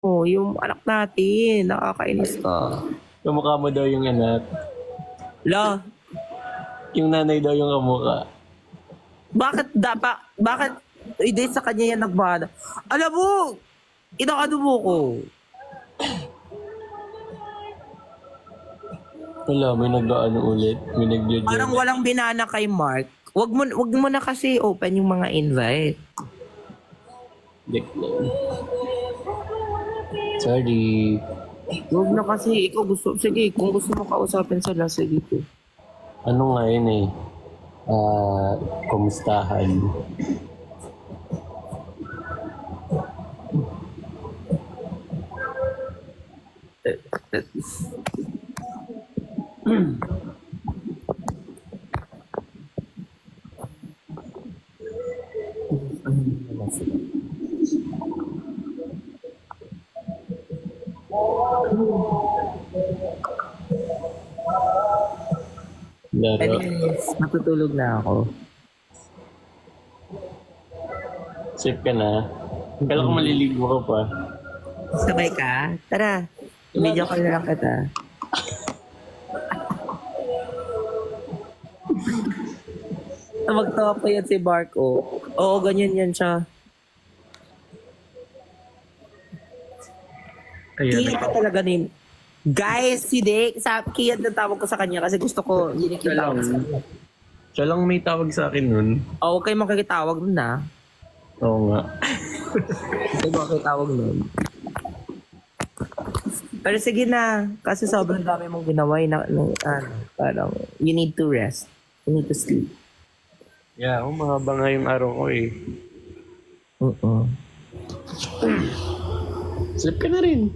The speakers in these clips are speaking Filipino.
yung anak natin. Nakakainis ka. Kamukha mo daw yung anak. La, Yung nanay daw yung kamukha. bakit hindi sa kanya yan nagmana? Alam mo, inaano mo ko. Wala, may nag-ano ulit. May nag-judge. Parang walang binana kay Mark. Wag mo na kasi open yung mga invite. Sorry. Wag na kasi, ikaw gusto. Sige, kung gusto mo kausapin sila, sige po. Ano nga yun eh? Kumustahan. Laro. Anyways, matutulog na ako. Safe ka na. Kala ko maliligo ka pa. Sabay ka? Tara, video call na lang kita. Magtawa pa yan si Marco. Oo, ganyan yan siya. Kaya ka talaga nin. Guys, si Dick, kaya natawag ko sa kanya kasi gusto ko yinikita ko sa kanya. Siya lang may tawag sa akin nun. Oo, huwag kayo makikitawag nun na. Oo nga. Huwag kayo makikitawag nun. Pero sige na, kasi sobrang dami mong ginawa parang you need to rest. You need to sleep. Yeah, mahaba nga yung araw ko eh. Sleep ka na rin.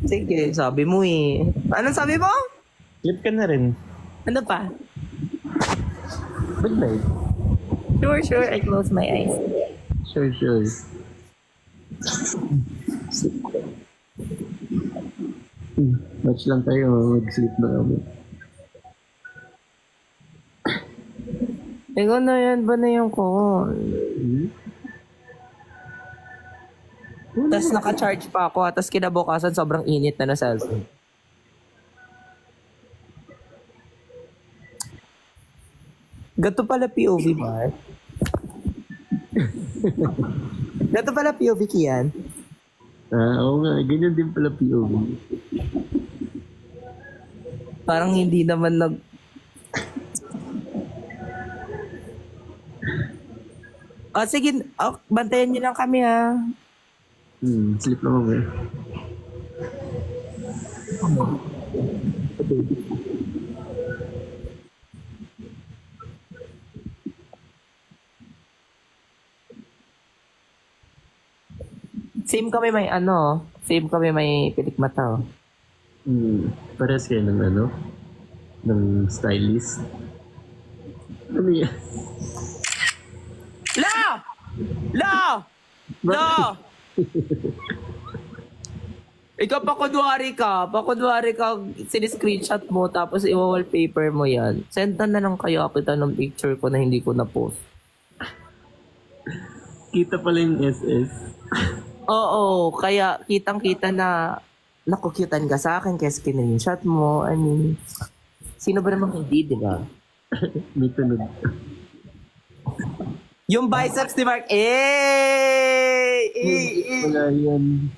Sige, sabi mo eh. Anong sabi mo? Sleep ka na rin. Ano pa? Good night. Sure, I close my eyes. Sure. Watch lang tayo, mag-sleep na kami. Ikaw na yan ba na yung call? Tapos naka-charge pa ako, tapos kinabukasan sobrang init na cellphone. Gato pala POV, Mark. Gato pala POV, Kian. Oo nga, ganyan din pala POV. Parang hindi naman sige, bantayan niyo lang kami ha. Sleep lang ako eh. Same kami may pilik mata. Parehas kayo ng ng stylist. Ano yan? La! Ikaw pakunwari ka, siniscreenshot mo, tapos i-wallpaper mo yan. Sendan na lang kayo kita ng picture ko na hindi ko na-post. Kita pala yung SS. Oo, kaya kitang-kita na nakukyutan ka sa akin kaya screenshot mo. I mean, sino ba namang hindi, di ba? May tunog. Yung biceps ni Mark, Wala yan.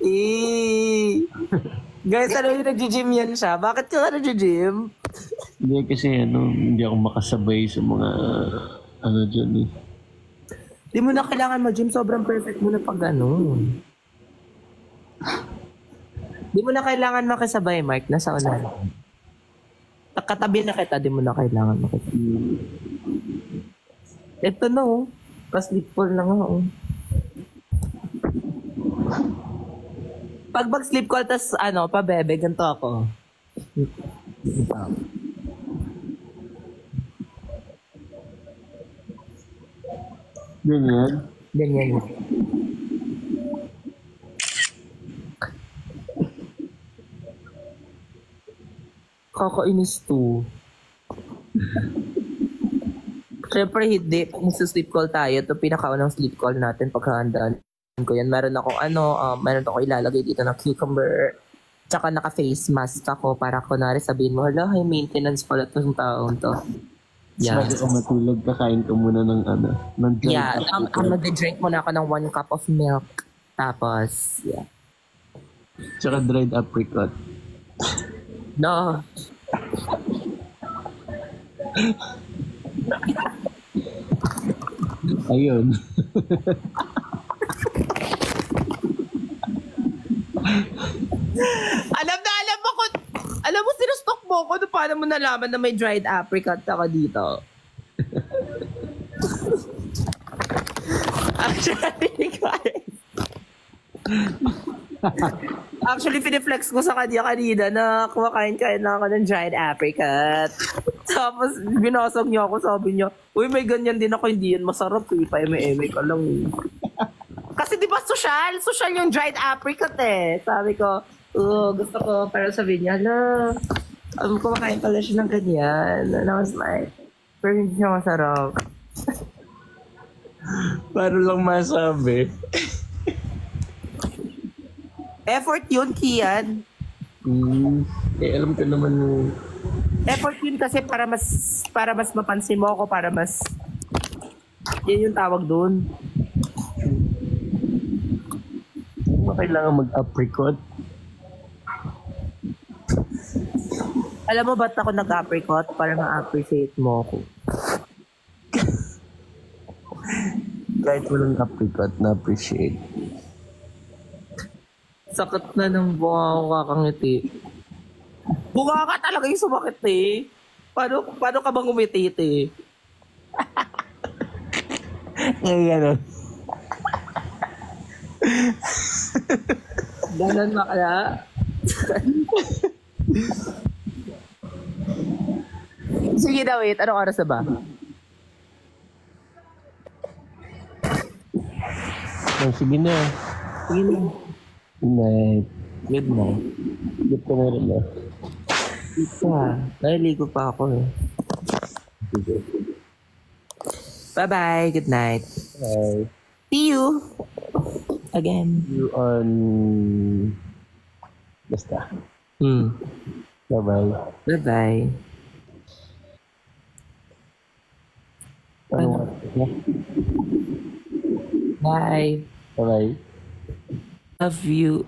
Guys, ano yung nag-gym yan siya? Bakit ka nag-gym? Hindi kasi hindi ako makasabay sa mga dyan eh. Di mo na kailangan mag-gym, sobrang perfect mo na pag Di mo na kailangan makasabay, Mark, nasa una. Katabi na kita, di mo na kailangan makasabay. Ito na pa-sleep call na nga Pag mag-sleep call, tas pabebe, ganito ako. Ganyan? Ganyan. Kakainis to. Siyempre hindi. Kung sa sleep call tayo, ito pinakaunang sleep call natin pagkahandaan. ko yan. Meron akong ilalagay dito ng cucumber. Tsaka naka-face mask ako para kunwari sabihin mo, hala, high maintenance pala itong taong to. Yeah. Bago ka matulog, kakain ka muna ng ng dried apricot. Mag-drink muna ako ng 1 cup of milk. Tapos, yeah. Tsaka dried apricot. No. Ayun. Alam mo, sinustok mo ko. Paano mo nalaman na may dried apricot ako dito? Actually, piniflex ko sa kanya kanina na kumakain na ako ng dried apricot. Tapos, binasag niya ako, sabi niya, uy, may ganyan din ako, hindi yan masarap, pa-eme-eme ka lang. Kasi di ba social yung dried apricot eh. Sabi ko, gusto ko, pero sabi niya, kumakain pala siya ng ganyan. And I was like, pero hindi siya masarap. Paano lang masabi? Effort yun, Kian. Alam ko naman yung... Effort yun kasi para mas mapansin mo ako, para mas... Yan yung tawag doon. Ano kailangan mag-apricot? Alam mo ba't ako nag-apricot? Para ma-appreciate mo ako. Kahit walang apricot, na-appreciate. Sakit na ng bunga ko kakangiti. Bunga ka talaga yung sumakit eh. Paano ka bang umitit eh? Gano'n. Ganon ba kaya? Sige na, wait. Anong oras na ba? Sige na. Sige na. Good night. Good night. Good ka na rin na. Naliligo pa ako eh. Bye-bye. Good night. Bye. See you again. See you on... Basta. Bye-bye. Bye-bye. Bye. Bye-bye. Love you.